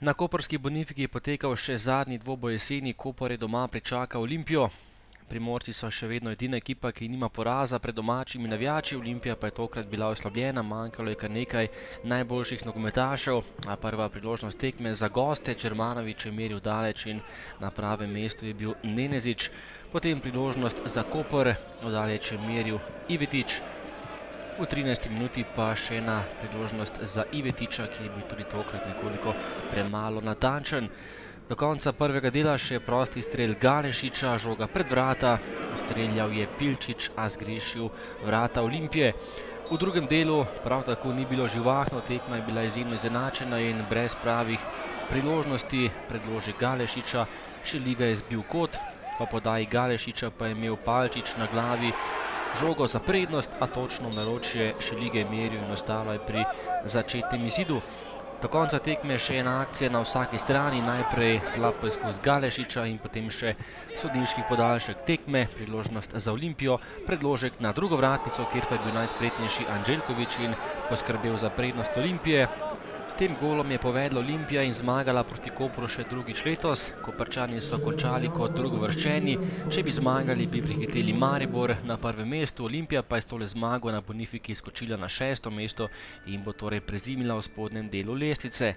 Na koprski Bonifiki je potekal še zadnji dvoboj jeseni. Koper je doma pričakal Olimpijo. Primorci so še vedno edina ekipa, ki nima poraza pred domačimi navijači. Olimpija pa je tokrat bila oslabljena, manjkalo je kar nekaj najboljših nogometašev. A prva priložnost tekme za goste, Čermanović je meril daleč in na pravem mestu je bil Nenezić. Potem priložnost za Koper, daleč je meril Ivetić. V 13. minuti pa še ena priložnost za Ivetića, ki je bil tudi tokrat nekoliko premalo natančen. Do konca prvega dela še prosti strel Galešiča, žoga pred vrata, streljal je Pilčič, a zgrešil vrata Olimpije. V drugem delu prav tako ni bilo živahno, tekma je bila izjemno izenačena in brez pravih priložnosti. Predložek Galešiča, Šeliga je zbil kot, po podaji Galešiča pa je imel Palčič na glavi žogo za prednost, a točno naročje Šelige je meril in ostalo je pri začetnem izidu. Do konca tekme še ena akcija na vsaki strani, najprej slab poizkus Galešiča in potem še sodniški podaljšek tekme, priložnost za Olimpijo, predložek na drugo vratnico, kjer pa je bil najspretnejši Anđelković in poskrbel za prednost Olimpije. S tem golom je povedla Olimpija in zmagala proti Kopru še drugič letos. Koprčani so končali kot drugovrščeni, če bi zmagali, bi prehiteli Maribor na prvem mestu. Olimpija pa je s tole zmago na Bonifiki skočila na 6. mesto in bo torej prezimila v spodnjem delu lestvice.